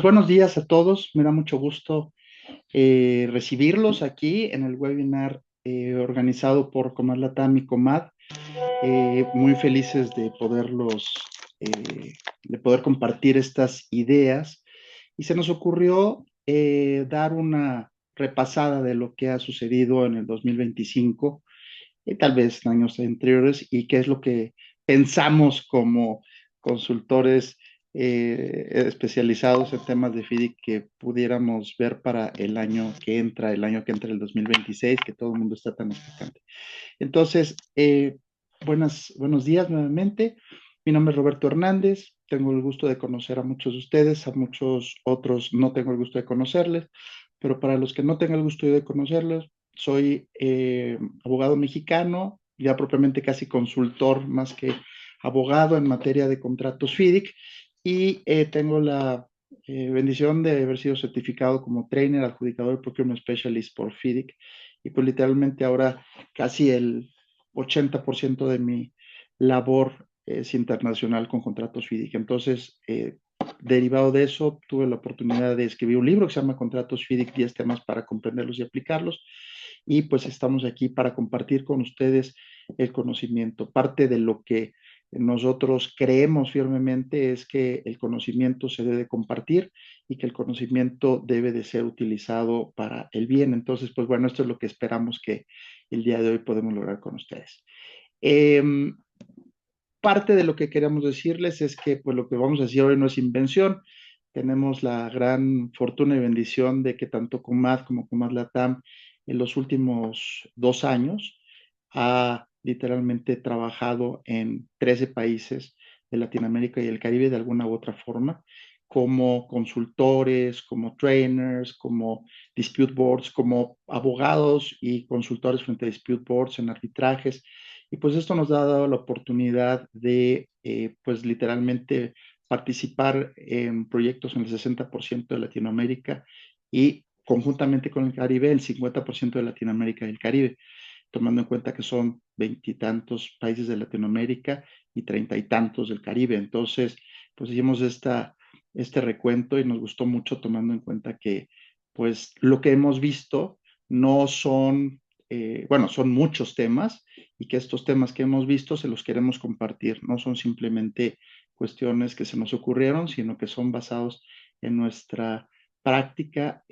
Buenos días a todos, me da mucho gusto recibirlos aquí en el webinar organizado por Comad Latam y Comad. Muy felices de de poder compartir estas ideas. Y se nos ocurrió dar una repasada de lo que ha sucedido en el 2025 y tal vez en años anteriores y qué es lo que pensamos como consultores especializados en temas de FIDIC que pudiéramos ver para el año que entra el 2026, que todo el mundo está tan expectante. Entonces, buenos días nuevamente. Mi nombre es Roberto Hernández. Tengo el gusto de conocer a muchos de ustedes, a muchos otros no tengo el gusto de conocerles, pero para los que no tengo el gusto de conocerles, soy abogado mexicano, ya propiamente casi consultor más que abogado en materia de contratos FIDIC y tengo la bendición de haber sido certificado como trainer, adjudicador y procurement specialist por FIDIC y pues literalmente ahora casi el 80% de mi labor es internacional con contratos FIDIC. Entonces, derivado de eso, tuve la oportunidad de escribir un libro que se llama Contratos FIDIC, 10 temas para comprenderlos y aplicarlos. Y pues estamos aquí para compartir con ustedes el conocimiento. Parte de lo que nosotros creemos firmemente es que el conocimiento se debe compartir y que el conocimiento debe de ser utilizado para el bien. Entonces, pues bueno, esto es lo que esperamos que el día de hoy podemos lograr con ustedes. Eh, Parte de lo que queremos decirles es que pues lo que vamos a decir hoy no es invención. Tenemos la gran fortuna y bendición de que tanto Comad como Comad Latam en los últimos 2 años ha literalmente trabajado en 13 países de Latinoamérica y el Caribe de alguna u otra forma, como consultores, como trainers, como dispute boards, como abogados y consultores frente a dispute boards en arbitrajes. Y pues esto nos ha dado la oportunidad de, pues literalmente participar en proyectos en el 60% de Latinoamérica y conjuntamente con el Caribe, el 50% de Latinoamérica y el Caribe, tomando en cuenta que son veintitantos países de Latinoamérica y treinta y tantos del Caribe. Entonces, pues hicimos este recuento y nos gustó mucho tomando en cuenta que, pues, lo que hemos visto no son, bueno, son muchos temas y que estos temas que hemos visto se los queremos compartir. No son simplemente cuestiones que se nos ocurrieron, sino que son basados en nuestra práctica,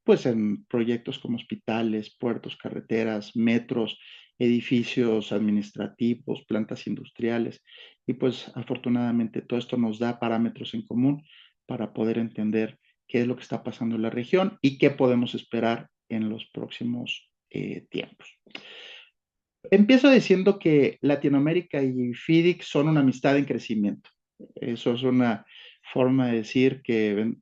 pues en proyectos como hospitales, puertos, carreteras, metros, edificios administrativos, plantas industriales. Y pues afortunadamente todo esto nos da parámetros en común para poder entender qué es lo que está pasando en la región y qué podemos esperar en los próximos tiempos. Empiezo diciendo que Latinoamérica y FIDIC son una amistad en crecimiento. Eso es una forma de decir que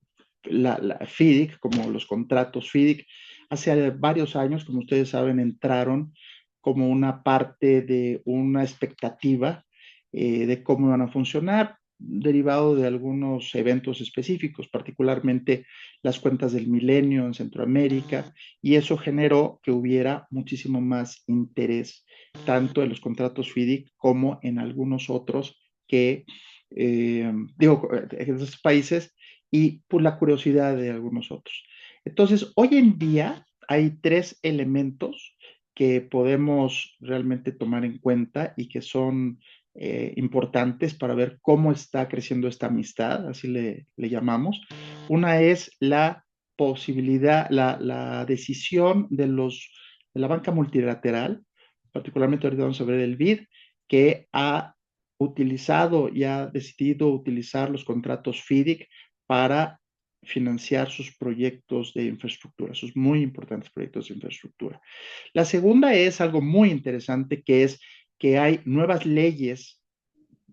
la FIDIC, como los contratos FIDIC, hace varios años, como ustedes saben, entraron como una parte de una expectativa de cómo van a funcionar, derivado de algunos eventos específicos, particularmente las cuentas del milenio en Centroamérica, y eso generó que hubiera muchísimo más interés tanto en los contratos FIDIC como en algunos otros que, en esos países y por la curiosidad de algunos otros. Entonces, hoy en día hay tres elementos que podemos realmente tomar en cuenta y que son importantes para ver cómo está creciendo esta amistad, así le llamamos. Una es la posibilidad, la decisión de la banca multilateral, particularmente ahorita vamos a ver el BID, que ha utilizado y ha decidido utilizar los contratos FIDIC para financiar sus proyectos de infraestructura, sus muy importantes proyectos de infraestructura. La segunda es algo muy interesante, que es que hay nuevas leyes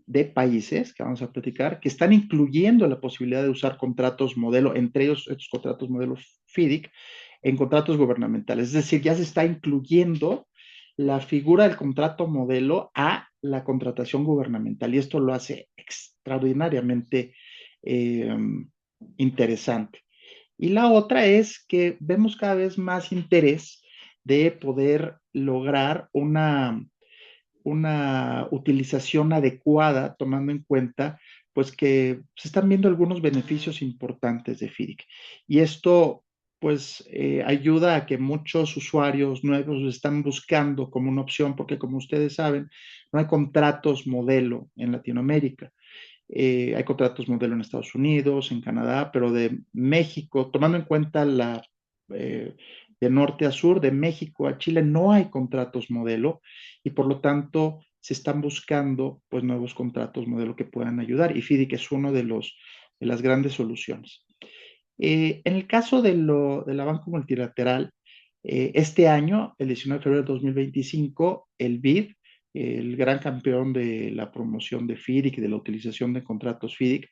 de países que vamos a platicar, que están incluyendo la posibilidad de usar contratos modelo, entre ellos estos contratos modelos FIDIC, en contratos gubernamentales. Es decir, ya se está incluyendo la figura del contrato modelo a la contratación gubernamental y esto lo hace extraordinariamente eh, interesante. Y la otra es que vemos cada vez más interés de poder lograr una utilización adecuada, tomando en cuenta pues que se están viendo algunos beneficios importantes de FIDIC. Y esto pues ayuda a que muchos usuarios nuevos están buscando como una opción, porque como ustedes saben, no hay contratos modelo en Latinoamérica. Hay contratos modelo en Estados Unidos, en Canadá, pero de México, tomando en cuenta de norte a sur, de México a Chile, no hay contratos modelo y por lo tanto se están buscando pues nuevos contratos modelo que puedan ayudar y FIDIC es uno de las grandes soluciones. En el caso de la banca multilateral, este año, el 19 de febrero de 2025, el BID, el gran campeón de la promoción de FIDIC y de la utilización de contratos FIDIC,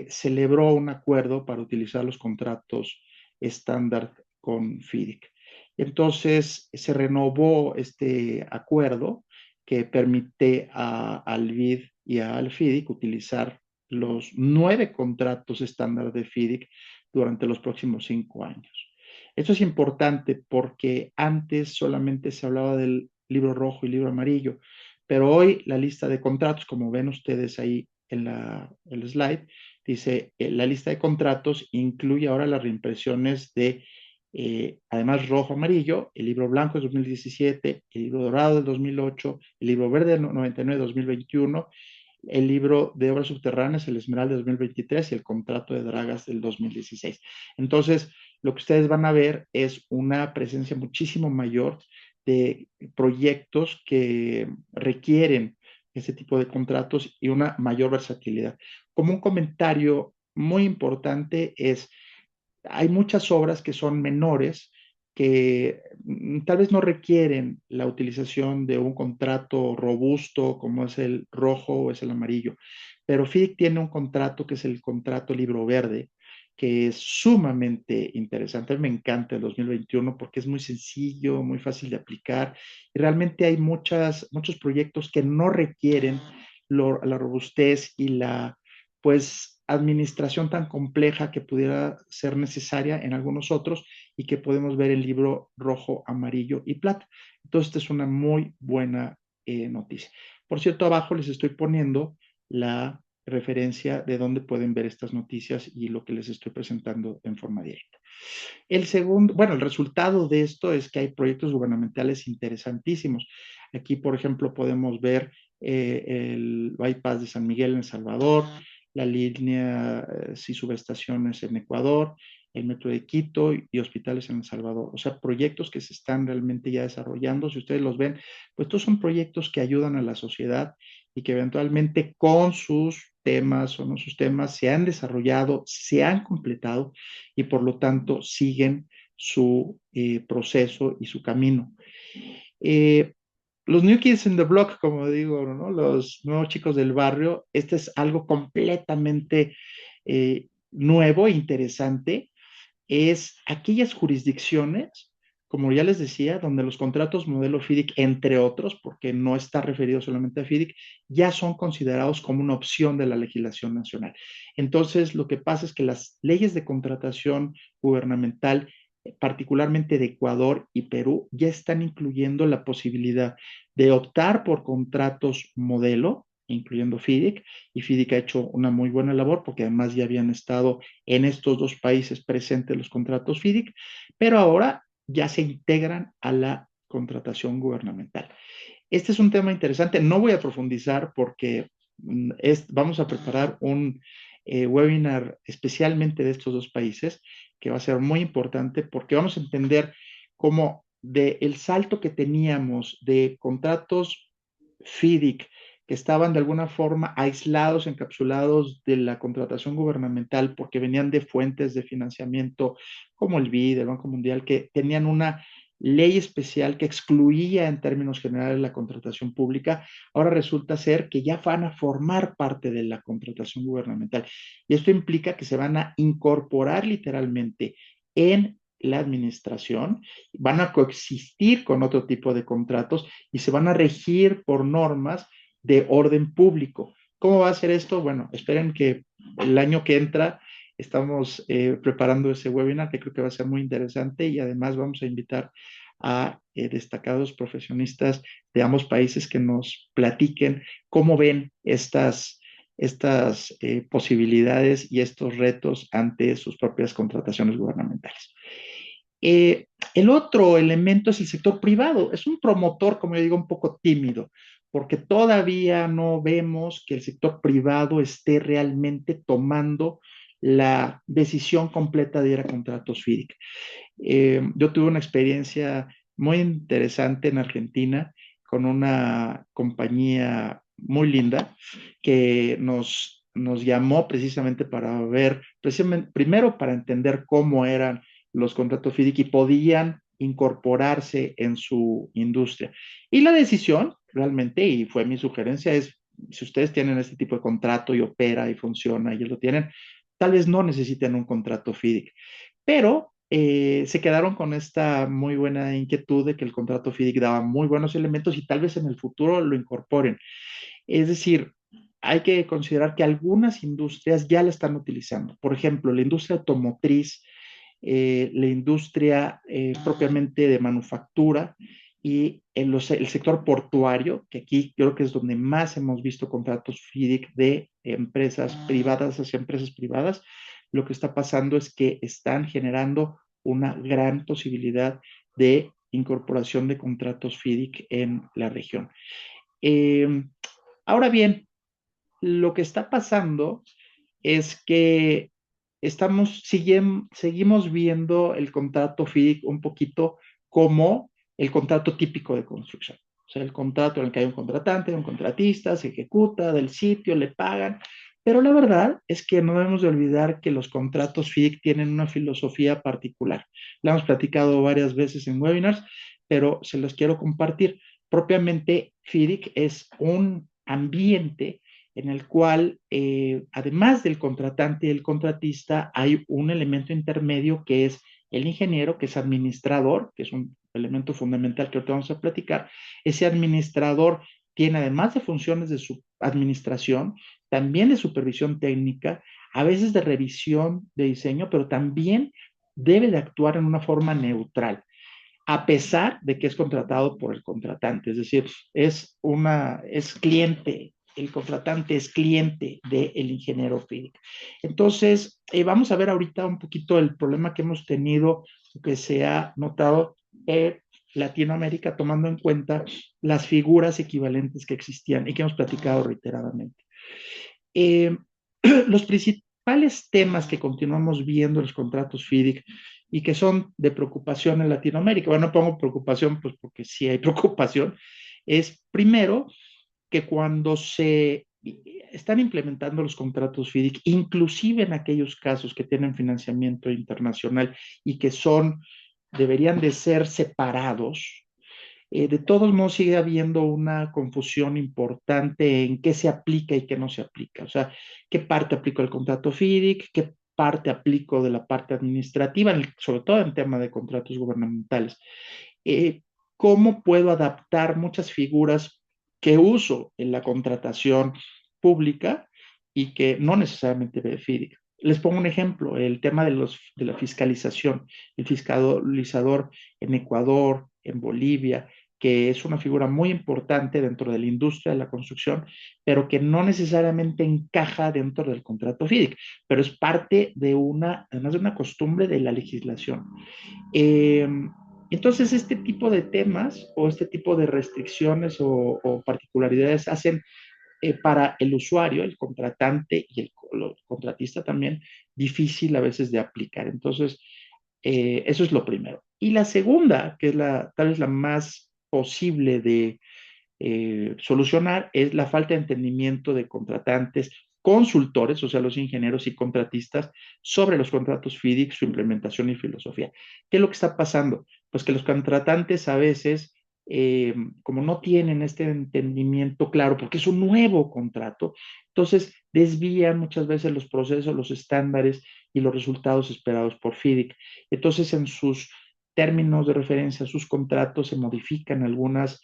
celebró un acuerdo para utilizar los contratos estándar con FIDIC. Entonces, se renovó este acuerdo que permite al BID y al FIDIC utilizar los 9 contratos estándar de FIDIC durante los próximos 5 años. Esto es importante porque antes solamente se hablaba del libro rojo y libro amarillo, pero hoy la lista de contratos, como ven ustedes ahí en el slide, dice la lista de contratos incluye ahora las reimpresiones de, además rojo amarillo, el libro blanco de 2017, el libro dorado del 2008, el libro verde del 99 de 2021, el libro de obras subterráneas, el Esmeralda de 2023 y el contrato de Dragas del 2016. Entonces, lo que ustedes van a ver es una presencia muchísimo mayor de proyectos que requieren ese tipo de contratos y una mayor versatilidad. Como un comentario muy importante es, hay muchas obras que son menores, que tal vez no requieren la utilización de un contrato robusto como es el rojo o es el amarillo, pero FIDIC tiene un contrato que es el contrato libro verde, que es sumamente interesante. A mí me encanta el 2021 porque es muy sencillo, muy fácil de aplicar y realmente hay muchos proyectos que no requieren la robustez y la pues administración tan compleja que pudiera ser necesaria en algunos otros y que podemos ver el libro rojo, amarillo y plata. Entonces, esta es una muy buena noticia. Por cierto, abajo les estoy poniendo la referencia de dónde pueden ver estas noticias y lo que les estoy presentando en forma directa. El segundo, bueno, el resultado de esto es que hay proyectos gubernamentales interesantísimos. Aquí, por ejemplo, podemos ver el bypass de San Miguel en El Salvador, la línea y subestaciones en Ecuador, el metro de Quito y hospitales en El Salvador. O sea, proyectos que se están realmente ya desarrollando. Si ustedes los ven, pues estos son proyectos que ayudan a la sociedad y que eventualmente con sus temas o no sus temas se han desarrollado, se han completado y por lo tanto siguen su proceso y su camino. Eh, los New Kids in the Block, como digo, ¿no? Los nuevos chicos del barrio, este es algo completamente nuevo e interesante, es aquellas jurisdicciones, como ya les decía, donde los contratos modelo FIDIC, entre otros, porque no está referido solamente a FIDIC, ya son considerados como una opción de la legislación nacional. Entonces, lo que pasa es que las leyes de contratación gubernamental, particularmente de Ecuador y Perú, ya están incluyendo la posibilidad de optar por contratos modelo, incluyendo FIDIC, y FIDIC ha hecho una muy buena labor porque además ya habían estado en estos dos países presentes los contratos FIDIC, pero ahora ya se integran a la contratación gubernamental. Este es un tema interesante, no voy a profundizar porque vamos a preparar un webinar especialmente de estos dos países que va a ser muy importante porque vamos a entender cómo el salto que teníamos de contratos FIDIC que estaban de alguna forma aislados, encapsulados de la contratación gubernamental porque venían de fuentes de financiamiento como el BID, el Banco Mundial, que tenían una ley especial que excluía en términos generales la contratación pública, ahora resulta ser que ya van a formar parte de la contratación gubernamental. Y esto implica que se van a incorporar literalmente en la administración, van a coexistir con otro tipo de contratos y se van a regir por normas de orden público. ¿Cómo va a ser esto? Bueno, esperen que el año que entra estamos preparando ese webinar que creo que va a ser muy interesante y además vamos a invitar a destacados profesionistas de ambos países que nos platiquen cómo ven estas posibilidades y estos retos ante sus propias contrataciones gubernamentales. El otro elemento es el sector privado. Es un promotor, como yo digo, un poco tímido, porque todavía no vemos que el sector privado esté realmente tomando la decisión completa de ir a contratos FIDIC. Yo tuve una experiencia muy interesante en Argentina con una compañía muy linda que nos llamó precisamente para ver, precisamente, primero para entender cómo eran los contratos FIDIC y podían incorporarse en su industria. Y la decisión, realmente, y fue mi sugerencia, es, si ustedes tienen este tipo de contrato y opera y funciona y lo tienen, tal vez no necesiten un contrato FIDIC. Pero se quedaron con esta muy buena inquietud de que el contrato FIDIC daba muy buenos elementos y tal vez en el futuro lo incorporen. Es decir, hay que considerar que algunas industrias ya la están utilizando. Por ejemplo, la industria automotriz, la industria propiamente de manufactura y el sector portuario, que aquí creo que es donde más hemos visto contratos FIDIC de empresas privadas hacia empresas privadas. Lo que está pasando es que están generando una gran posibilidad de incorporación de contratos FIDIC en la región. Eh, Ahora bien, lo que está pasando es que seguimos viendo el contrato FIDIC un poquito como el contrato típico de construcción. O sea, el contrato en el que hay un contratante, un contratista, se ejecuta del sitio, le pagan. Pero la verdad es que no debemos de olvidar que los contratos FIDIC tienen una filosofía particular. La hemos platicado varias veces en webinars, pero se los quiero compartir. Propiamente, FIDIC es un ambiente en el cual, además del contratante y el contratista, hay un elemento intermedio que es el ingeniero, que es administrador, que es un elemento fundamental que ahorita vamos a platicar. Ese administrador tiene, además de funciones de su administración, también de supervisión técnica, a veces de revisión de diseño, pero también debe de actuar en una forma neutral, a pesar de que es contratado por el contratante, es decir, es cliente, el contratante es cliente del ingeniero FIDIC. Entonces, vamos a ver ahorita un poquito el problema que hemos tenido, que se ha notado en Latinoamérica, tomando en cuenta las figuras equivalentes que existían y que hemos platicado reiteradamente. Eh, los principales temas que continuamos viendo en los contratos FIDIC y que son de preocupación en Latinoamérica, bueno, no pongo preocupación pues porque sí hay preocupación, es primero que cuando se están implementando los contratos FIDIC, inclusive en aquellos casos que tienen financiamiento internacional y que deberían de ser separados, de todos modos sigue habiendo una confusión importante en qué se aplica y qué no se aplica. O sea, qué parte aplico el contrato FIDIC, qué parte aplico de la parte administrativa, sobre todo en tema de contratos gubernamentales. Eh, ¿Cómo puedo adaptar muchas figuras que uso en la contratación pública y que no necesariamente ve FIDIC? Les pongo un ejemplo, el tema de la fiscalización. El fiscalizador en Ecuador, en Bolivia, que es una figura muy importante dentro de la industria de la construcción, pero que no necesariamente encaja dentro del contrato FIDIC, pero es parte de además de una costumbre de la legislación. Eh, entonces, este tipo de temas o este tipo de restricciones o particularidades hacen para el usuario, el contratante y el contratista también difícil a veces de aplicar. Entonces, eso es lo primero. Y la segunda, que es tal vez la más posible de solucionar, es la falta de entendimiento de contratantes, consultores, o sea, los ingenieros y contratistas, sobre los contratos FIDIC, su implementación y filosofía. ¿Qué es lo que está pasando? Pues que los contratantes a veces, como no tienen este entendimiento claro, porque es un nuevo contrato, entonces desvían muchas veces los procesos, los estándares y los resultados esperados por FIDIC. Entonces, en sus términos de referencia, sus contratos se modifican algunas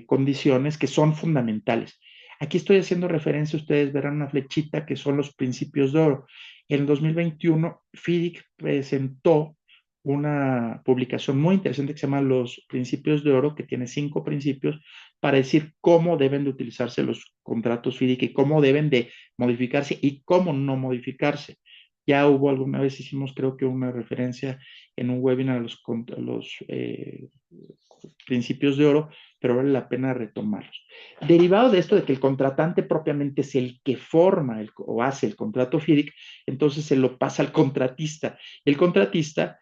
condiciones que son fundamentales. Aquí estoy haciendo referencia, ustedes verán una flechita que son los principios de oro. En el 2021, FIDIC presentó una publicación muy interesante que se llama Los Principios de Oro, que tiene 5 principios, para decir cómo deben de utilizarse los contratos FIDIC y cómo deben de modificarse y cómo no modificarse. Ya hubo alguna vez, hicimos creo que una referencia en un webinar a los principios de oro, pero vale la pena retomarlos. Derivado de esto de que el contratante propiamente es el que forma o hace el contrato FIDIC, entonces se lo pasa al contratista. El contratista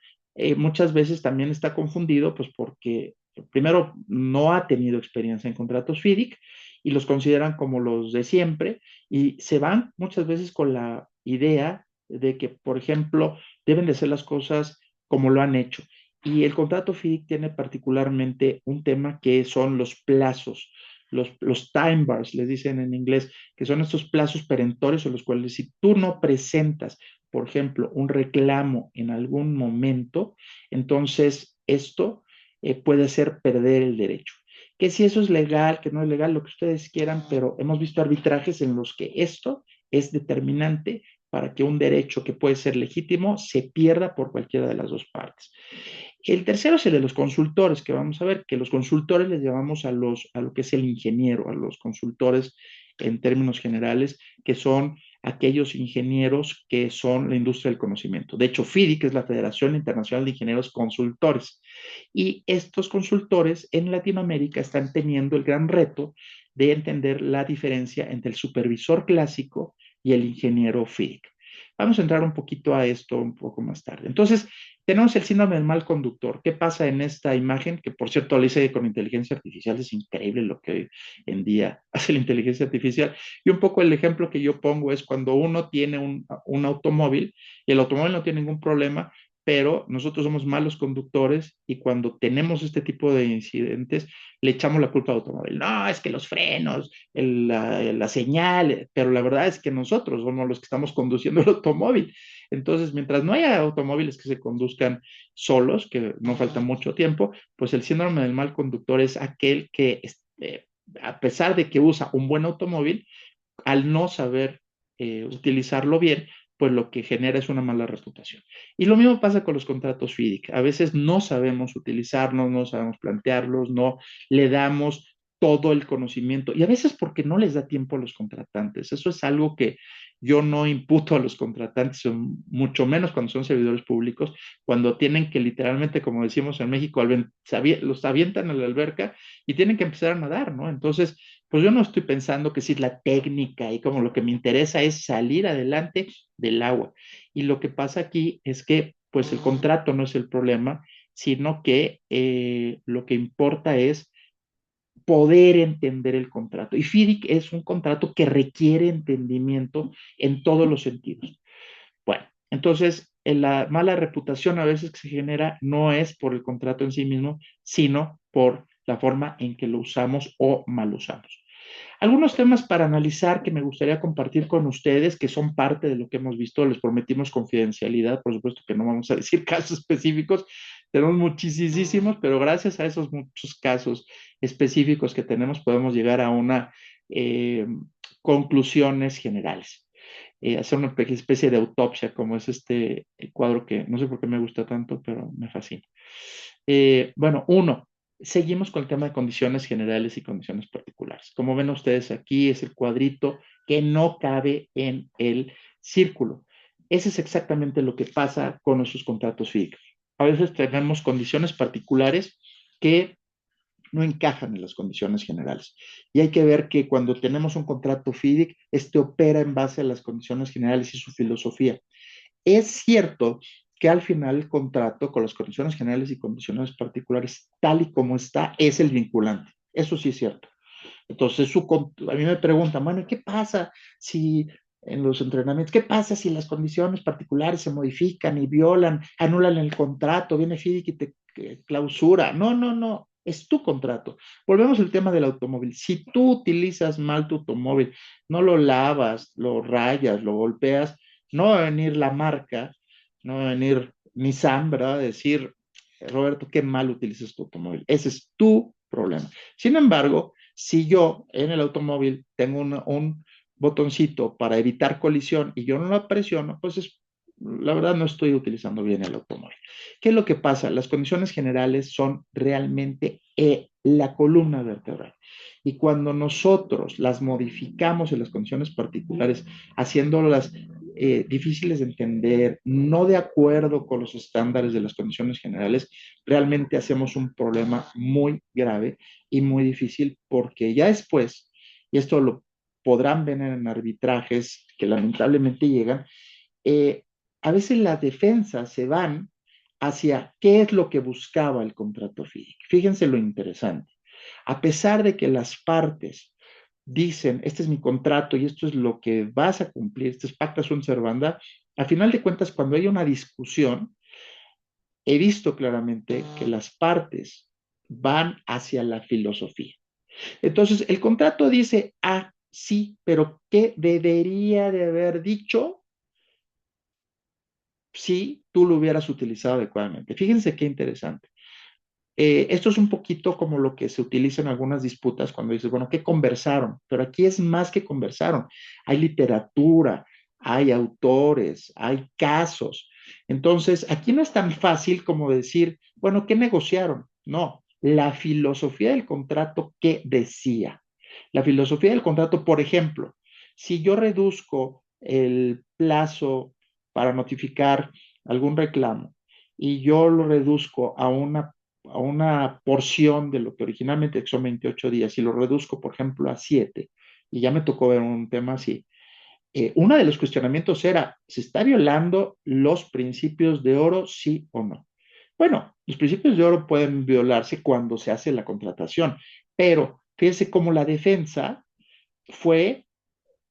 muchas veces también está confundido, pues porque primero no ha tenido experiencia en contratos FIDIC y los consideran como los de siempre y se van muchas veces con la idea de que, por ejemplo, deben de ser las cosas como lo han hecho. Y el contrato FIDIC tiene particularmente un tema que son los plazos, los time bars, les dicen en inglés, que son estos plazos perentorios en los cuales si tú no presentas, por ejemplo, un reclamo en algún momento, entonces esto puede hacer perder el derecho. Que si eso es legal, que no es legal, lo que ustedes quieran, pero hemos visto arbitrajes en los que esto es determinante para que un derecho que puede ser legítimo se pierda por cualquiera de las dos partes. El tercero es el de los consultores, que vamos a ver que los consultores les llamamos a lo que es el ingeniero, a los consultores en términos generales, que son aquellos ingenieros que son la industria del conocimiento. De hecho, FIDI, que es la Federación Internacional de Ingenieros Consultores. Y estos consultores en Latinoamérica están teniendo el gran reto de entender la diferencia entre el supervisor clásico y el ingeniero FIDIC. Vamos a entrar un poquito a esto un poco más tarde. Entonces, tenemos el síndrome del mal conductor. ¿Qué pasa en esta imagen? Que por cierto lo hice con inteligencia artificial. Es increíble lo que hoy en día hace la inteligencia artificial. Y un poco el ejemplo que yo pongo es cuando uno tiene un automóvil y el automóvil no tiene ningún problema, pero nosotros somos malos conductores y cuando tenemos este tipo de incidentes le echamos la culpa al automóvil. No, es que los frenos, la señal, pero la verdad es que nosotros somos los que estamos conduciendo el automóvil. Entonces, mientras no haya automóviles que se conduzcan solos, que no falta mucho tiempo, pues el síndrome del mal conductor es aquel que, a pesar de que usa un buen automóvil, al no saber utilizarlo bien, pues lo que genera es una mala reputación. Y lo mismo pasa con los contratos FIDIC. A veces no sabemos utilizarlos, no sabemos plantearlos, no le damos todo el conocimiento y a veces porque no les da tiempo a los contratantes. Eso es algo que yo no imputo a los contratantes, mucho menos cuando son servidores públicos, cuando tienen que literalmente, como decimos en México, los avientan a la alberca y tienen que empezar a nadar, ¿no? Entonces, pues yo no estoy pensando que si es la técnica y como lo que me interesa es salir adelante del agua. Y lo que pasa aquí es que pues el contrato no es el problema, sino que lo que importa es poder entender el contrato. Y FIDIC es un contrato que requiere entendimiento en todos los sentidos. Bueno, entonces la mala reputación a veces que se genera no es por el contrato en sí mismo, sino por la forma en que lo usamos o mal usamos. Algunos temas para analizar que me gustaría compartir con ustedes, que son parte de lo que hemos visto, les prometimos confidencialidad, por supuesto que no vamos a decir casos específicos, tenemos muchísimos, pero gracias a esos muchos casos específicos que tenemos podemos llegar a una conclusiones generales. Hacer una especie de autopsia, como es este cuadro que no sé por qué me gusta tanto, pero me fascina. Bueno, uno, seguimos con el tema de condiciones generales y condiciones particulares. Como ven ustedes aquí, es el cuadrito que no cabe en el círculo. Ese es exactamente lo que pasa con nuestros contratos FIDIC. A veces tenemos condiciones particulares que no encajan en las condiciones generales. Y hay que ver que cuando tenemos un contrato FIDIC, este opera en base a las condiciones generales y su filosofía. Es cierto que al final el contrato con las condiciones generales y condiciones particulares, tal y como está, es el vinculante. Eso sí es cierto. Entonces, a mí me preguntan, bueno, ¿qué pasa si en los entrenamientos, qué pasa si las condiciones particulares se modifican y violan, anulan el contrato, viene FIDIC y te clausura? No, no, no, es tu contrato. Volvemos al tema del automóvil. Si tú utilizas mal tu automóvil, no lo lavas, lo rayas, lo golpeas, no va a venir la marca, no va a venir Nissan, ¿verdad? A decir, Roberto, qué mal utilizas tu automóvil. Ese es tu problema. Sin embargo, si yo en el automóvil tengo un botoncito para evitar colisión y yo no lo presiono, pues la verdad no estoy utilizando bien el automóvil. ¿Qué es lo que pasa? Las condiciones generales son realmente la columna vertebral. Y cuando nosotros las modificamos en las condiciones particulares, haciéndolas difíciles de entender, no de acuerdo con los estándares de las condiciones generales, realmente hacemos un problema muy grave y muy difícil porque ya después, y esto lo podrán ver en arbitrajes que lamentablemente llegan, eh, a veces las defensas se van hacia qué es lo que buscaba el contrato FIDIC. Fíjense lo interesante. A pesar de que las partes dicen, este es mi contrato y esto es lo que vas a cumplir, este es pacta sunt servanda, a final de cuentas, cuando hay una discusión, he visto claramente que las partes van hacia la filosofía. Entonces, el contrato dice, ah, sí, pero ¿qué debería de haber dicho si tú lo hubieras utilizado adecuadamente? Fíjense qué interesante. Esto es un poquito como lo que se utiliza en algunas disputas cuando dices, bueno, ¿qué conversaron? Pero aquí es más que conversaron. Hay literatura, hay autores, hay casos. Entonces, aquí no es tan fácil como decir, bueno, ¿qué negociaron? No, la filosofía del contrato, ¿qué decía? La filosofía del contrato, por ejemplo, si yo reduzco el plazo para notificar algún reclamo y yo lo reduzco a una porción de lo que originalmente son 28 días y lo reduzco, por ejemplo, a 7, y ya me tocó ver un tema así, uno de los cuestionamientos era, ¿se está violando los principios de oro, sí o no? Bueno, los principios de oro pueden violarse cuando se hace la contratación, pero fíjense cómo la defensa fue,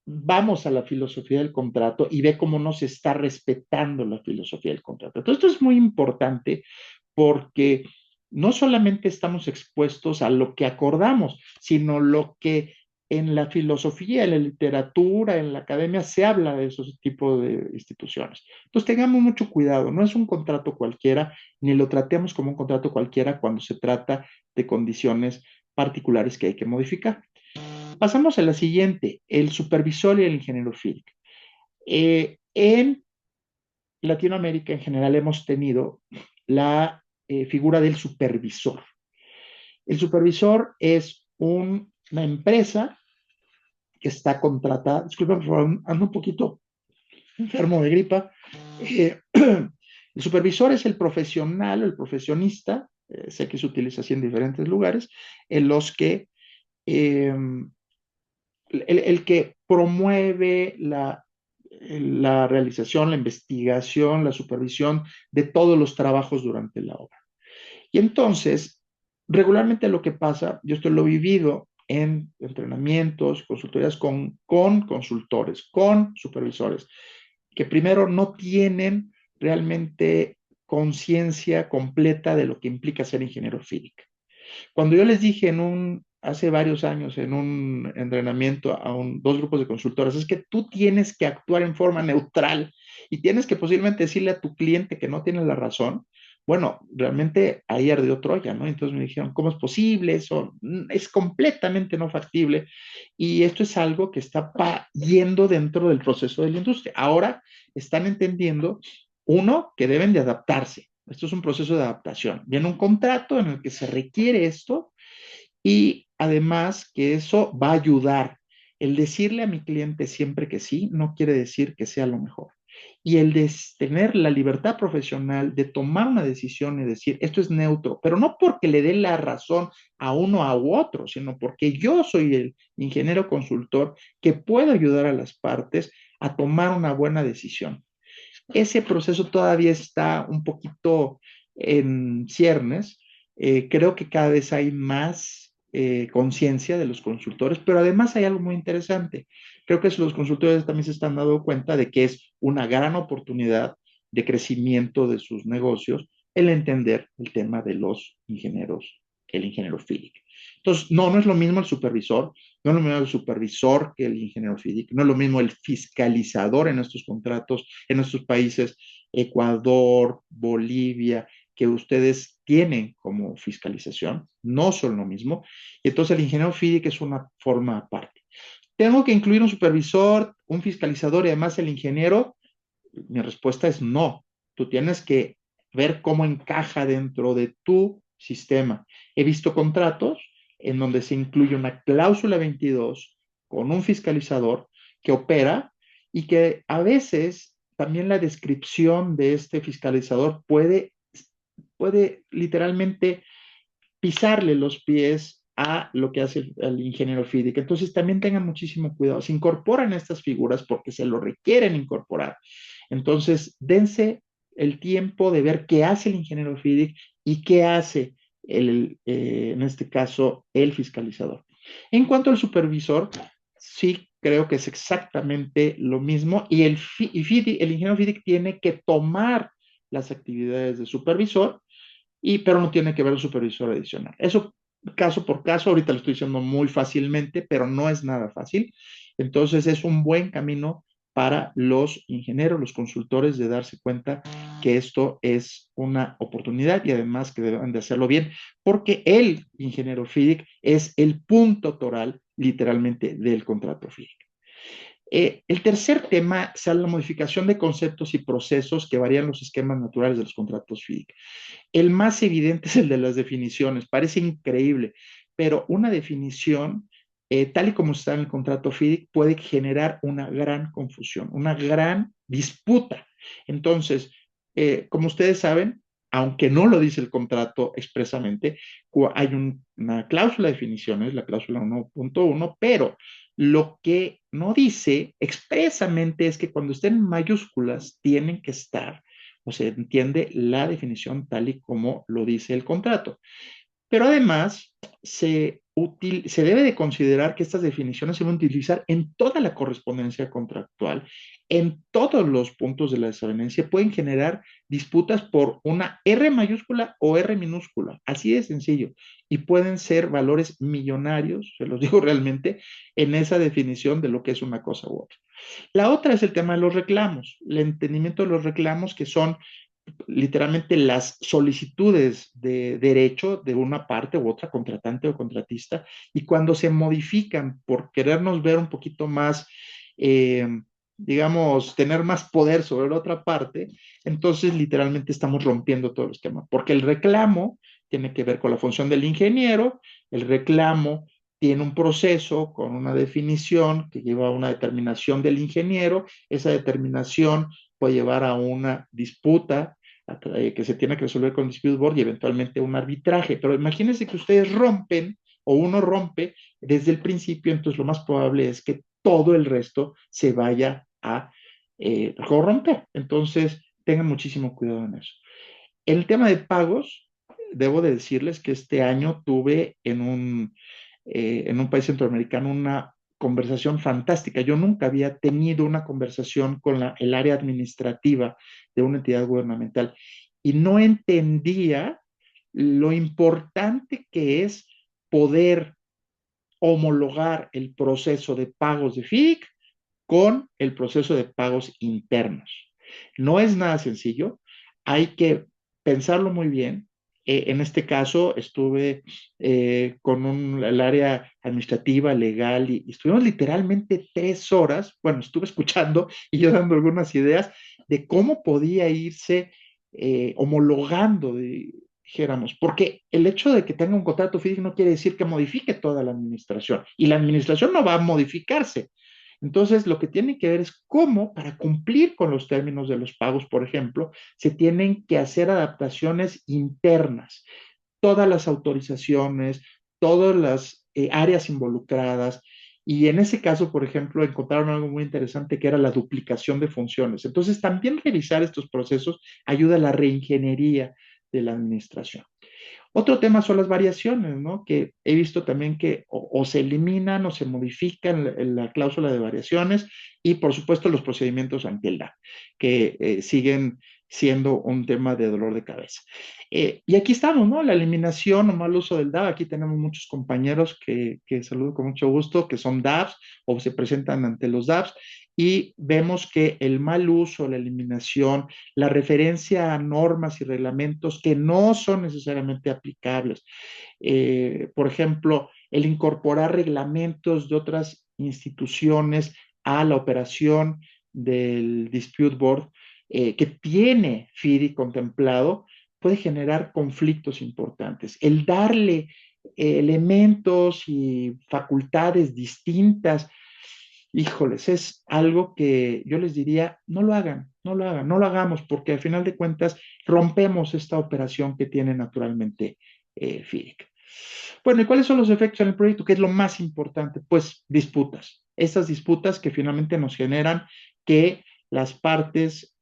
vamos a la filosofía del contrato y ve cómo no se está respetando la filosofía del contrato. Entonces, esto es muy importante porque no solamente estamos expuestos a lo que acordamos, sino lo que en la filosofía, en la literatura, en la academia se habla de esos tipos de instituciones. Entonces tengamos mucho cuidado, no es un contrato cualquiera, ni lo tratemos como un contrato cualquiera cuando se trata de condiciones particulares que hay que modificar. Pasamos a la siguiente, el supervisor y el ingeniero FIDIC. En Latinoamérica en general hemos tenido la figura del supervisor. El supervisor es una empresa que está contratada, disculpen, por favor, ando un poquito enfermo de gripa. El supervisor es el profesional, el profesionista, sé que se utiliza así en diferentes lugares, en los que eh, el que promueve la realización, la investigación, la supervisión de todos los trabajos durante la obra. Y entonces, regularmente lo que pasa, yo esto lo he vivido en entrenamientos, consultorías con consultores, con supervisores, que primero no tienen realmente conciencia completa de lo que implica ser ingeniero físico. Cuando yo les dije hace varios años en un entrenamiento a dos grupos de consultoras, es que tú tienes que actuar en forma neutral y tienes que posiblemente decirle a tu cliente que no tiene la razón. Bueno, realmente ahí ardió Troya, ¿no? Entonces me dijeron, ¿cómo es posible? Eso es completamente no factible. Y esto es algo que está yendo dentro del proceso de la industria. Ahora están entendiendo, uno, que deben de adaptarse. Esto es un proceso de adaptación. Viene un contrato en el que se requiere esto y además que eso va a ayudar. El decirle a mi cliente siempre que sí no quiere decir que sea lo mejor. Y el de tener la libertad profesional de tomar una decisión y decir, esto es neutro, pero no porque le dé la razón a uno a otro, sino porque yo soy el ingeniero consultor que puedo ayudar a las partes a tomar una buena decisión. Ese proceso todavía está un poquito en ciernes. Creo que cada vez hay más conciencia de los consultores, pero además hay algo muy interesante. Creo que los consultores también se están dando cuenta de que es una gran oportunidad de crecimiento de sus negocios el entender el tema de los ingenieros, el ingeniero FIDIC. Entonces, no es lo mismo el supervisor, no es lo mismo el supervisor que el ingeniero FIDIC, no es lo mismo el fiscalizador en estos contratos, en estos países, Ecuador, Bolivia, que ustedes tienen como fiscalización, no son lo mismo. Entonces, el ingeniero FIDIC es una forma aparte. Tengo que incluir un supervisor, un fiscalizador y además el ingeniero. mi respuesta es no. Tú tienes que ver cómo encaja dentro de tu sistema. He visto contratos en donde se incluye una cláusula 22 con un fiscalizador que opera y que a veces también la descripción de este fiscalizador puede literalmente pisarle los pies a lo que hace el ingeniero FIDIC. Entonces también tengan muchísimo cuidado. Se incorporan estas figuras porque se lo requieren incorporar. Entonces, dense el tiempo de ver qué hace el ingeniero FIDIC y qué hace en este caso el fiscalizador. En cuanto al supervisor, sí creo que es exactamente lo mismo y el ingeniero FIDIC tiene que tomar las actividades de supervisor pero no tiene que ver un supervisor adicional. Eso caso por caso, ahorita lo estoy diciendo muy fácilmente, pero no es nada fácil. Entonces es un buen camino para los ingenieros, los consultores, de darse cuenta que esto es una oportunidad y además que deben de hacerlo bien, porque el ingeniero FIDIC es el punto toral literalmente del contrato FIDIC. El tercer tema es la modificación de conceptos y procesos que varían los esquemas naturales de los contratos FIDIC. El más evidente es el de las definiciones, parece increíble, pero una definición, tal y como está en el contrato FIDIC, puede generar una gran confusión, una gran disputa. Entonces, como ustedes saben, aunque no lo dice el contrato expresamente, hay una cláusula de definiciones, la cláusula 1.1, pero lo que no dice expresamente es que cuando estén en mayúsculas tienen que estar o se entiende la definición tal y como lo dice el contrato. Pero además, se debe de considerar que estas definiciones se van a utilizar en toda la correspondencia contractual, en todos los puntos de la desavenencia, pueden generar disputas por una R mayúscula o R minúscula, así de sencillo, y pueden ser valores millonarios, se los digo realmente, en esa definición de lo que es una cosa u otra. La otra es el tema de los reclamos, el entendimiento de los reclamos que son literalmente las solicitudes de derecho de una parte u otra, contratante o contratista, y cuando se modifican por querernos ver un poquito más, eh, digamos, tener más poder sobre la otra parte, entonces literalmente estamos rompiendo todo el esquema, porque el reclamo tiene que ver con la función del ingeniero, el reclamo tiene un proceso con una definición que lleva a una determinación del ingeniero, esa determinación puede llevar a una disputa que se tiene que resolver con dispute board y eventualmente un arbitraje. Pero imagínense que ustedes rompen o uno rompe desde el principio, entonces lo más probable es que todo el resto se vaya a corromper. Entonces, tengan muchísimo cuidado en eso. El tema de pagos, debo de decirles que este año tuve en un país centroamericano una conversación fantástica. Yo nunca había tenido una conversación con el área administrativa de una entidad gubernamental y no entendía lo importante que es poder homologar el proceso de pagos de FIDIC con el proceso de pagos internos. No es nada sencillo, hay que pensarlo muy bien. En este caso estuve con el área administrativa, legal, y estuvimos literalmente 3 horas, bueno, estuve escuchando y yo dando algunas ideas de cómo podía irse homologando, dijéramos, porque el hecho de que tenga un contrato físico no quiere decir que modifique toda la administración, y la administración no va a modificarse. Entonces, lo que tienen que ver es cómo, para cumplir con los términos de los pagos, por ejemplo, se tienen que hacer adaptaciones internas. Todas las autorizaciones, todas las áreas involucradas. Y en ese caso, por ejemplo, encontraron algo muy interesante que era la duplicación de funciones. Entonces, también revisar estos procesos ayuda a la reingeniería de la administración. Otro tema son las variaciones, ¿no? Que he visto también que o se eliminan o se modifican la cláusula de variaciones y, por supuesto, los procedimientos ante el DAP, que siguen siendo un tema de dolor de cabeza. Y aquí estamos, ¿no? La eliminación o mal uso del DAP. Aquí tenemos muchos compañeros que saludo con mucho gusto, que son DAPs o se presentan ante los DAPs y vemos que el mal uso, la eliminación, la referencia a normas y reglamentos que no son necesariamente aplicables. Por ejemplo, el incorporar reglamentos de otras instituciones a la operación del dispute board, que tiene FIDI contemplado puede generar conflictos importantes. El darle elementos y facultades distintas, híjoles, es algo que yo les diría, no lo hagan, no lo hagan, no lo hagamos, porque al final de cuentas rompemos esta operación que tiene naturalmente FIDIC. Bueno, ¿y cuáles son los efectos en el proyecto? ¿Qué es lo más importante? Pues disputas. Estas disputas que finalmente nos generan que las partes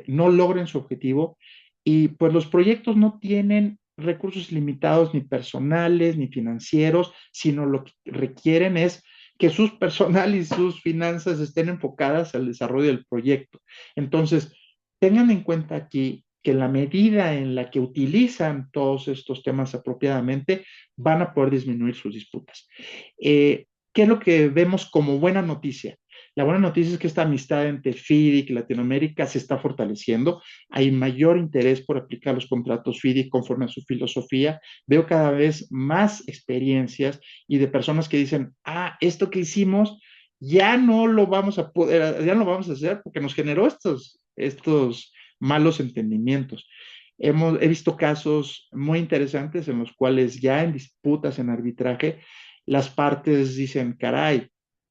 no logren su objetivo y pues los proyectos no tienen recursos limitados ni personales ni financieros, sino lo que requieren es que sus personal y sus finanzas estén enfocadas al desarrollo del proyecto. Entonces, tengan en cuenta aquí que en la medida en la que utilizan todos estos temas apropiadamente, van a poder disminuir sus disputas. ¿Qué es lo que vemos como buena noticia? La buena noticia es que esta amistad entre FIDIC y Latinoamérica se está fortaleciendo. Hay mayor interés por aplicar los contratos FIDIC conforme a su filosofía. Veo cada vez más experiencias y de personas que dicen, esto que hicimos ya no lo vamos a poder, ya no lo vamos a hacer porque nos generó estos malos entendimientos. He visto casos muy interesantes en los cuales ya en disputas, en arbitraje, las partes dicen, caray,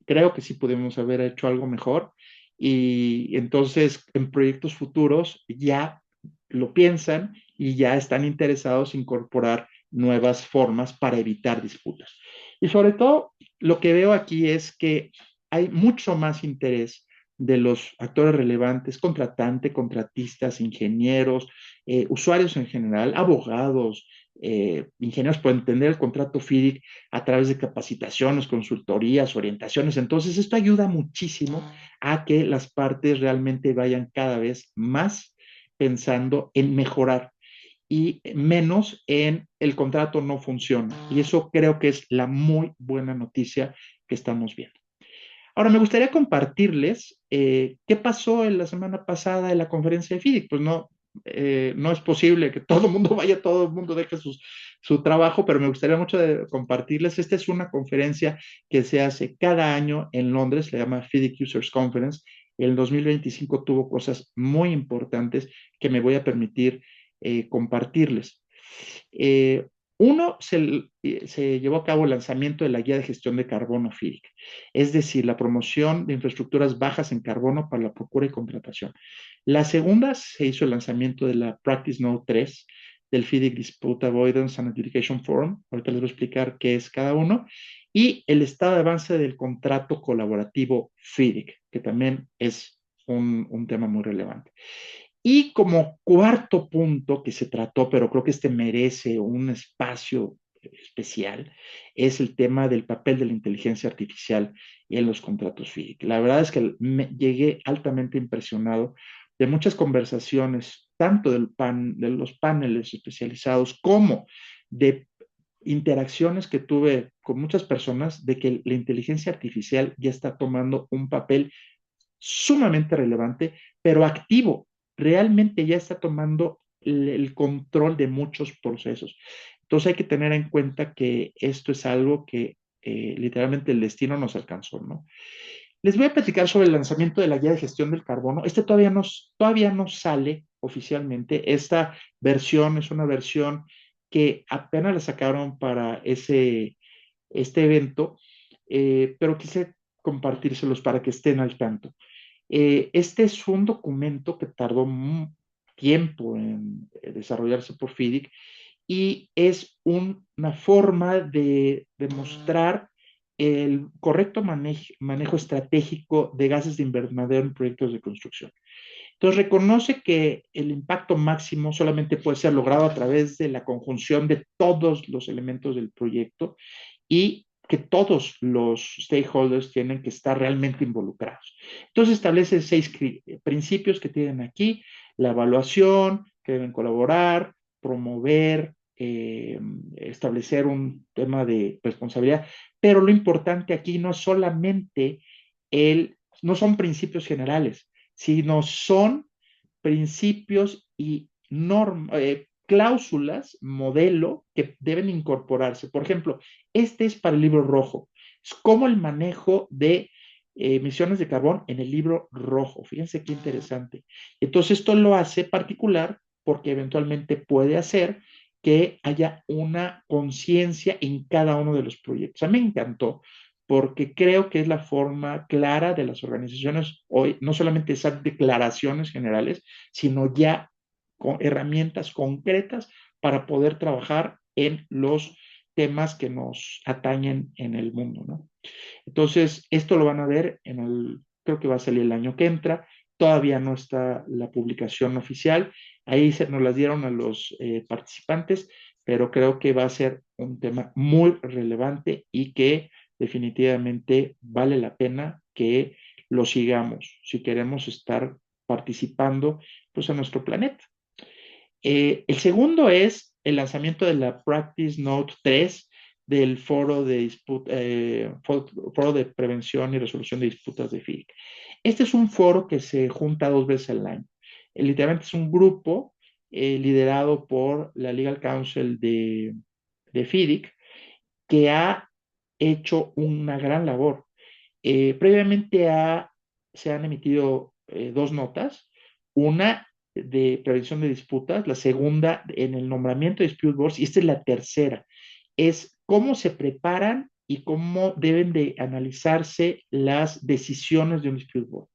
creo que sí pudimos haber hecho algo mejor y entonces en proyectos futuros ya lo piensan y ya están interesados en incorporar nuevas formas para evitar disputas. Y sobre todo, lo que veo aquí es que hay mucho más interés de los actores relevantes, contratistas, ingenieros, usuarios en general, abogados, ingenieros por entender el contrato FIDIC a través de capacitaciones, consultorías, orientaciones. Entonces, esto ayuda muchísimo a que las partes realmente vayan cada vez más pensando en mejorar y menos en el contrato no funciona. Y eso creo que es la muy buena noticia que estamos viendo. Ahora, me gustaría compartirles qué pasó en la semana pasada en la conferencia de FIDIC. Pues no es posible que todo el mundo vaya, todo el mundo deje su trabajo, pero me gustaría mucho compartirles. Esta es una conferencia que se hace cada año en Londres, se llama FIDIC Users Conference. El 2025 tuvo cosas muy importantes que me voy a permitir compartirles. Eh, Uno, se llevó a cabo el lanzamiento de la guía de gestión de carbono FIDIC, es decir, la promoción de infraestructuras bajas en carbono para la procura y contratación. La segunda, se hizo el lanzamiento de la Practice Note 3 del FIDIC Dispute Avoidance and Adjudication Forum. Ahorita les voy a explicar qué es cada uno. Y el estado de avance del contrato colaborativo FIDIC, que también es un tema muy relevante. Y como cuarto punto que se trató, pero creo que este merece un espacio especial, es el tema del papel de la inteligencia artificial en los contratos FIDIC. La verdad es que llegué altamente impresionado de muchas conversaciones, tanto de los paneles especializados como de interacciones que tuve con muchas personas de que la inteligencia artificial ya está tomando un papel sumamente relevante, pero activo. Realmente ya está tomando el control de muchos procesos. Entonces hay que tener en cuenta que esto es algo que literalmente el destino nos alcanzó, ¿no? Les voy a platicar sobre el lanzamiento de la guía de gestión del carbono. Este todavía no sale oficialmente. Esta versión es una versión que apenas la sacaron para este evento, pero quise compartírselos para que estén al tanto. Este es un documento que tardó tiempo en desarrollarse por FIDIC y es una forma de demostrar el correcto manejo estratégico de gases de invernadero en proyectos de construcción. Entonces reconoce que el impacto máximo solamente puede ser logrado a través de la conjunción de todos los elementos del proyecto y que todos los stakeholders tienen que estar realmente involucrados. Entonces establece 6 principios que tienen aquí: la evaluación, que deben colaborar, promover, establecer un tema de responsabilidad, pero lo importante aquí no es solamente no son principios generales, sino son principios y cláusulas, modelo, que deben incorporarse. Por ejemplo, este es para el libro rojo. Es como el manejo de emisiones de carbón en el libro rojo. Fíjense qué interesante. Entonces, esto lo hace particular porque eventualmente puede hacer que haya una conciencia en cada uno de los proyectos. A mí me encantó porque creo que es la forma clara de las organizaciones hoy, no solamente esas declaraciones generales, sino ya con herramientas concretas para poder trabajar en los temas que nos atañen en el mundo, ¿no? Entonces, esto lo van a ver creo que va a salir el año que entra, todavía no está la publicación oficial, ahí nos las dieron a los participantes, pero creo que va a ser un tema muy relevante y que definitivamente vale la pena que lo sigamos si queremos estar participando pues en nuestro planeta. El segundo es el lanzamiento de la Practice Note 3 del foro de Prevención y Resolución de Disputas de FIDIC. Este es un foro que se junta 2 veces al año. Literalmente es un grupo liderado por la Legal Counsel de FIDIC que ha hecho una gran labor. Previamente se han emitido 2 notas, una de prevención de disputas, la segunda en el nombramiento de dispute boards, y esta es la tercera. Es cómo se preparan y cómo deben de analizarse las decisiones de un dispute board.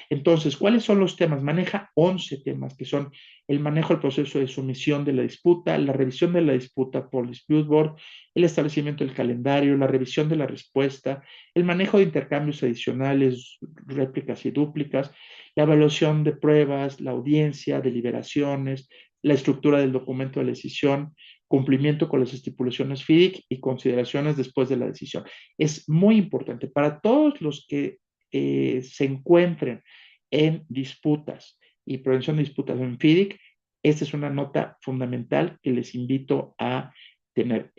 Entonces, ¿cuáles son los temas? Maneja 11 temas, que son el manejo del proceso de sumisión de la disputa, la revisión de la disputa por el dispute board, el establecimiento del calendario, la revisión de la respuesta, el manejo de intercambios adicionales, réplicas y dúplicas, la evaluación de pruebas, la audiencia, deliberaciones, la estructura del documento de la decisión, cumplimiento con las estipulaciones FIDIC y consideraciones después de la decisión. Es muy importante para todos los que se encuentren en disputas y prevención de disputas en FIDIC. Esta es una nota fundamental que les invito a tener.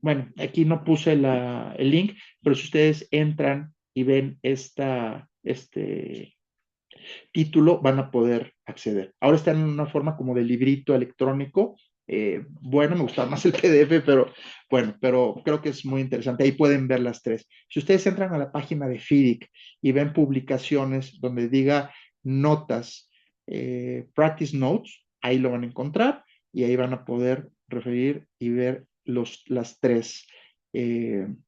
Bueno, aquí no puse el link, pero si ustedes entran y ven este título, van a poder acceder. Ahora está en una forma como de librito electrónico. Bueno, me gusta más el PDF, pero bueno, pero creo que es muy interesante. Ahí pueden ver las tres. Si ustedes entran a la página de FIDIC y ven publicaciones donde diga notas, practice notes, ahí lo van a encontrar y ahí van a poder referir y ver las tres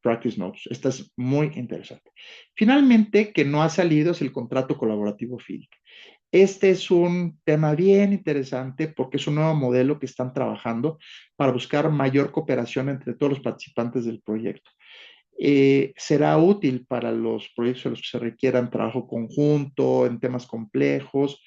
practice notes. Esta es muy interesante. Finalmente, que no ha salido es el contrato colaborativo FIDIC. Este es un tema bien interesante porque es un nuevo modelo que están trabajando para buscar mayor cooperación entre todos los participantes del proyecto. Será útil para los proyectos en los que se requieran trabajo conjunto, en temas complejos,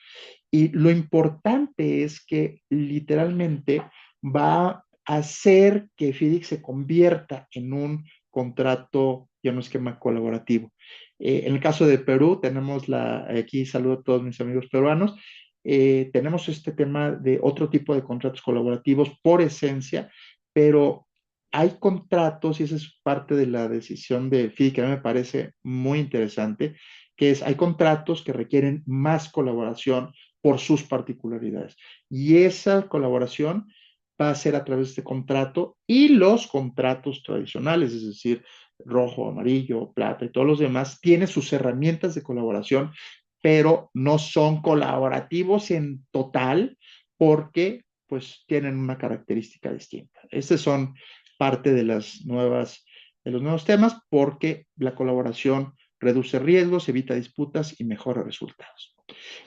y lo importante es que literalmente va a hacer que FIDIC se convierta en un contrato y en un esquema colaborativo. En el caso de Perú, aquí saludo a todos mis amigos peruanos, tenemos este tema de otro tipo de contratos colaborativos por esencia, pero hay contratos, y esa es parte de la decisión de FIDIC que a mí me parece muy interesante, que hay contratos que requieren más colaboración por sus particularidades. Y esa colaboración va a ser a través de este contrato y los contratos tradicionales, es decir, rojo, amarillo, plata y todos los demás, tienen sus herramientas de colaboración, pero no son colaborativos en total porque pues tienen una característica distinta. Estos son parte de de los nuevos temas porque la colaboración reduce riesgos, evita disputas y mejora resultados.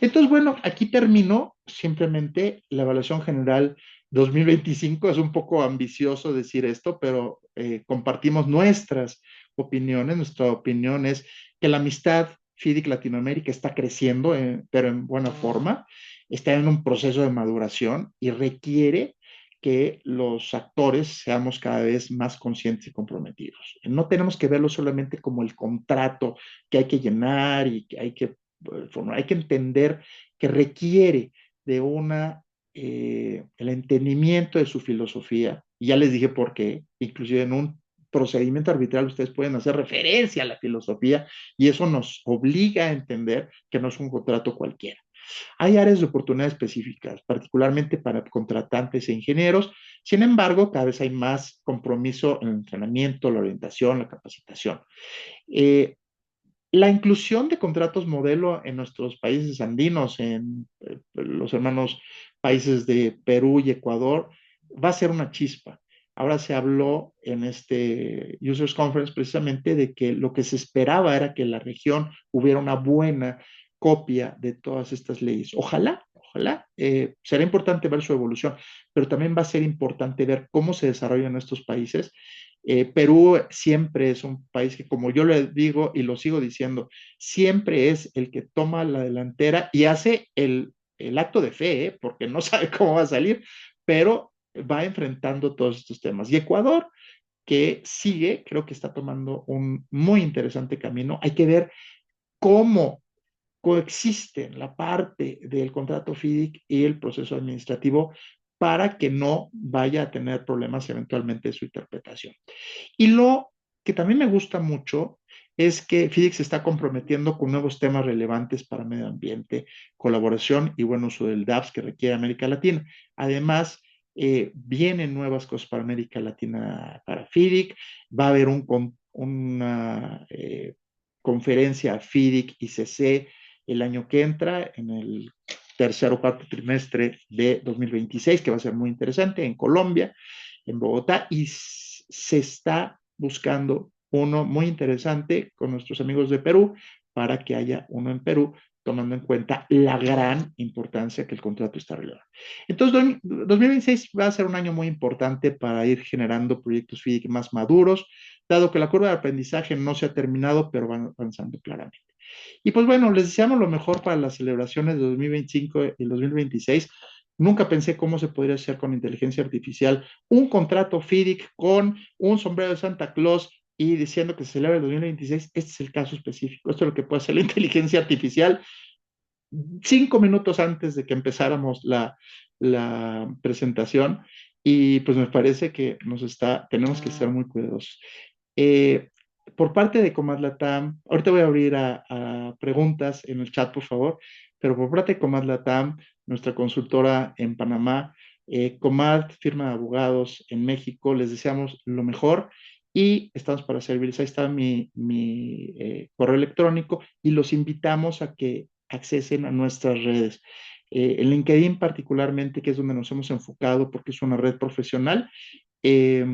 Entonces, bueno, aquí termino simplemente la evaluación general 2025. Es un poco ambicioso decir esto, pero compartimos nuestras opiniones. Nuestra opinión es que la amistad FIDIC Latinoamérica está creciendo, pero en buena forma, está en un proceso de maduración y requiere que los actores seamos cada vez más conscientes y comprometidos. No tenemos que verlo solamente como el contrato que hay que llenar y que hay que entender que requiere de el entendimiento de su filosofía. Y ya les dije por qué, inclusive en un procedimiento arbitral ustedes pueden hacer referencia a la filosofía y eso nos obliga a entender que no es un contrato cualquiera. Hay áreas de oportunidad específicas, particularmente para contratantes e ingenieros. Sin embargo, cada vez hay más compromiso en el entrenamiento, la orientación, la capacitación. Eh, La inclusión de contratos modelo en nuestros países andinos, en los hermanos países de Perú y Ecuador, va a ser una chispa. Ahora se habló en este Users Conference precisamente de que lo que se esperaba era que en la región hubiera una buena copia de todas estas leyes. Ojalá, ojalá, será importante ver su evolución, pero también va a ser importante ver cómo se desarrollan estos países. Perú siempre es un país que, como yo le digo y lo sigo diciendo, siempre es el que toma la delantera y hace el acto de fe, porque no sabe cómo va a salir, pero va enfrentando todos estos temas. Y Ecuador, que sigue, creo que está tomando un muy interesante camino. Hay que ver cómo coexisten la parte del contrato FIDIC y el proceso administrativo para que no vaya a tener problemas eventualmente de su interpretación. Y lo que también me gusta mucho es que FIDIC se está comprometiendo con nuevos temas relevantes para medio ambiente, colaboración y buen uso del DAPS que requiere América Latina. Además, vienen nuevas cosas para América Latina para FIDIC, va a haber una conferencia FIDIC y CC el año que entra, en el tercer o cuarto trimestre de 2026, que va a ser muy interesante, en Colombia, en Bogotá, y se está buscando uno muy interesante con nuestros amigos de Perú para que haya uno en Perú, tomando en cuenta la gran importancia que el contrato está relevando. Entonces, 2026 va a ser un año muy importante para ir generando proyectos FIDIC más maduros, dado que la curva de aprendizaje no se ha terminado, pero van avanzando claramente. Y pues bueno, les deseamos lo mejor para las celebraciones de 2025 y 2026. Nunca pensé cómo se podría hacer con inteligencia artificial un contrato FIDIC con un sombrero de Santa Claus y diciendo que se celebra el 2026. Este es el caso específico. Esto es lo que puede hacer la inteligencia artificial 5 minutos antes de que empezáramos la presentación. Y pues me parece que tenemos que ser muy cuidadosos. Eh, por parte de Comad Latam, ahorita voy a abrir a preguntas en el chat, por favor, pero por parte de Comad Latam, nuestra consultora en Panamá, Comad, firma de abogados en México, les deseamos lo mejor y estamos para servirles. Ahí está mi correo electrónico y los invitamos a que accesen a nuestras redes. En LinkedIn particularmente, que es donde nos hemos enfocado porque es una red profesional, eh,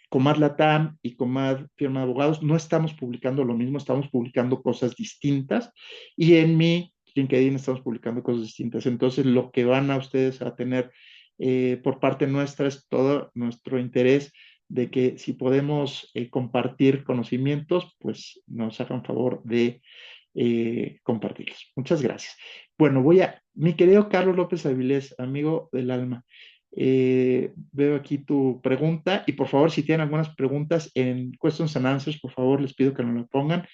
Comad Latam y Comad Firma de Abogados, no estamos publicando lo mismo, estamos publicando cosas distintas y en mi LinkedIn estamos publicando cosas distintas. Entonces, lo que van a ustedes a tener por parte nuestra es todo nuestro interés de que si podemos compartir conocimientos, pues nos hagan favor de compartirlos. Muchas gracias. Bueno, mi querido Carlos López Avilés, amigo del alma, veo aquí tu pregunta y por favor, si tienen algunas preguntas en Questions and Answers, por favor, les pido que nos lo pongan.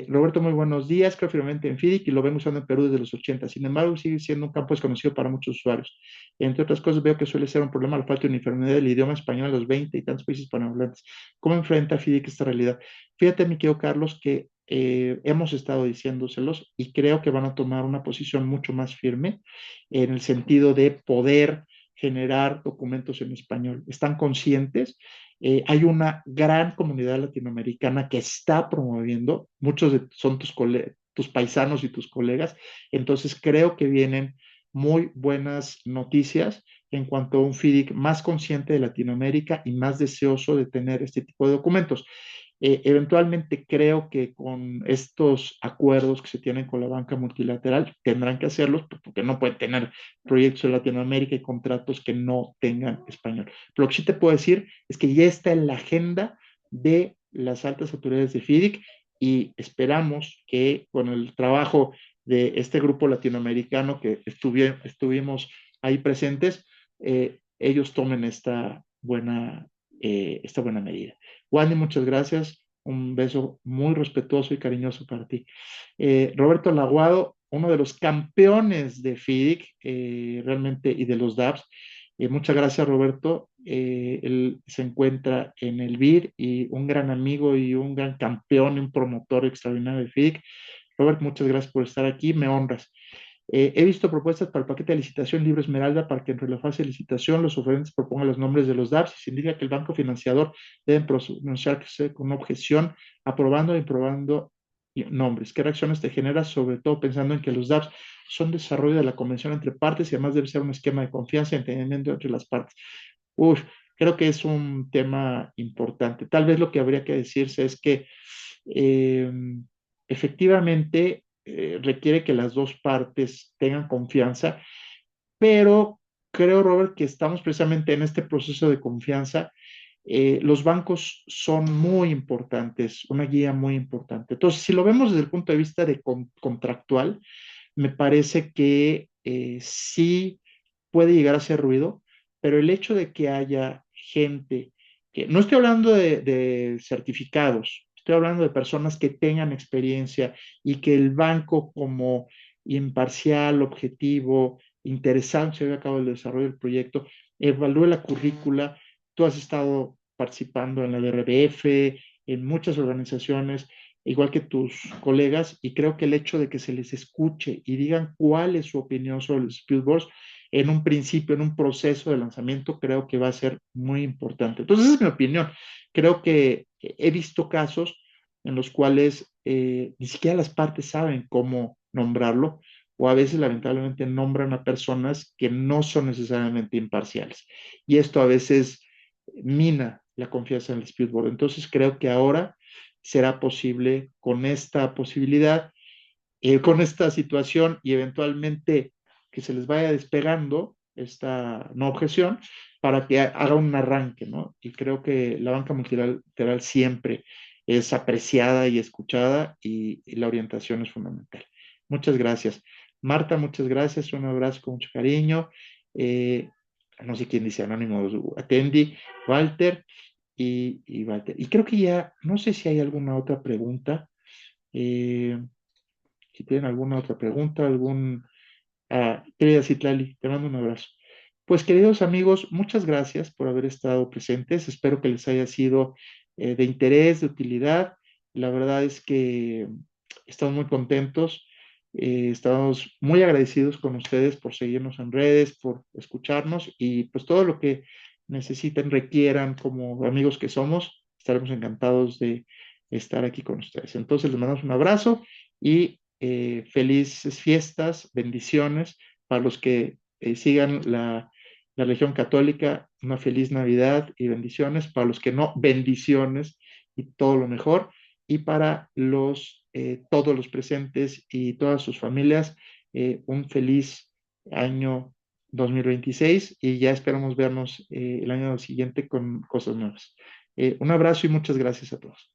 Roberto, muy buenos días. Creo firmemente en FIDIC y lo vengo usando en Perú desde los 80. Sin embargo, sigue siendo un campo desconocido para muchos usuarios. Entre otras cosas, veo que suele ser un problema la falta de uniformidad del idioma español en los 20 y tantos países hispanohablantes. ¿Cómo enfrenta FIDIC esta realidad? Fíjate, mi querido Carlos, que hemos estado diciéndoselos y creo que van a tomar una posición mucho más firme en el sentido de poder generar documentos en español. ¿Están conscientes? Hay una gran comunidad latinoamericana que está promoviendo, son tus paisanos y tus colegas, entonces creo que vienen muy buenas noticias en cuanto a un FIDIC más consciente de Latinoamérica y más deseoso de tener este tipo de documentos. Eventualmente creo que con estos acuerdos que se tienen con la banca multilateral tendrán que hacerlos porque no pueden tener proyectos en Latinoamérica y contratos que no tengan español. Lo que sí te puedo decir es que ya está en la agenda de las altas autoridades de FIDIC y esperamos que con el trabajo de este grupo latinoamericano que estuvimos ahí presentes, ellos tomen esta buena medida. Wandy, muchas gracias. Un beso muy respetuoso y cariñoso para ti. Roberto Laguado, uno de los campeones de FIDIC realmente y de los DAPS. Muchas gracias, Roberto. Él se encuentra en el BID y un gran amigo y un gran campeón, un promotor extraordinario de FIDIC. Robert, muchas gracias por estar aquí, me honras. He visto propuestas para el paquete de licitación Libro Esmeralda para que entre la fase de licitación los oferentes propongan los nombres de los DAPs y se indica que el banco financiador debe pronunciarse con una objeción aprobando o improbando nombres. ¿Qué reacciones te genera? Sobre todo pensando en que los dApps son desarrollo de la convención entre partes y además debe ser un esquema de confianza y entendimiento entre las partes. Uf, creo que es un tema importante. Tal vez lo que habría que decirse es que eh, efectivamente requiere que las dos partes tengan confianza, pero creo, Robert, que estamos precisamente en este proceso de confianza. Los bancos son muy importantes, una guía muy importante. Entonces, si lo vemos desde el punto de vista de contractual, me parece que sí puede llegar a hacer ruido, pero el hecho de que haya gente que, no estoy hablando de certificados, estoy hablando de personas que tengan experiencia y que el banco como imparcial, objetivo, interesado, se lleve a cabo el desarrollo del proyecto, evalúe la currícula. Tú has estado participando en la DRBF, en muchas organizaciones, igual que tus colegas, y creo que el hecho de que se les escuche y digan cuál es su opinión sobre los Speedboards en un principio, en un proceso de lanzamiento, creo que va a ser muy importante. Entonces, esa es mi opinión. Creo que he visto casos en los cuales ni siquiera las partes saben cómo nombrarlo, o a veces lamentablemente nombran a personas que no son necesariamente imparciales. Y esto a veces mina la confianza en el Speedboard. Entonces creo que ahora será posible con esta posibilidad, con esta situación y eventualmente que se les vaya despegando esta no objeción para que haga un arranque, ¿no? Y creo que la banca multilateral siempre es apreciada y escuchada y la orientación es fundamental. Muchas gracias. Marta, muchas gracias. Un abrazo con mucho cariño. Eh, no sé quién dice anónimo, Atendi, Walter y Walter. Y creo que ya, no sé si hay alguna otra pregunta. Eh, si tienen alguna otra pregunta, querida Citlali, te mando un abrazo. Pues queridos amigos, muchas gracias por haber estado presentes. Espero que les haya sido de interés, de utilidad. La verdad es que estamos muy contentos. Estamos muy agradecidos con ustedes por seguirnos en redes, por escucharnos y pues todo lo que necesiten, requieran como amigos que somos, estaremos encantados de estar aquí con ustedes. Entonces les mandamos un abrazo y felices fiestas, bendiciones para los que sigan la religión católica, una feliz Navidad y bendiciones, para los que no, bendiciones y todo lo mejor, y para todos los presentes y todas sus familias, un feliz año 2026 y ya esperamos vernos el año siguiente con cosas nuevas. Un abrazo y muchas gracias a todos.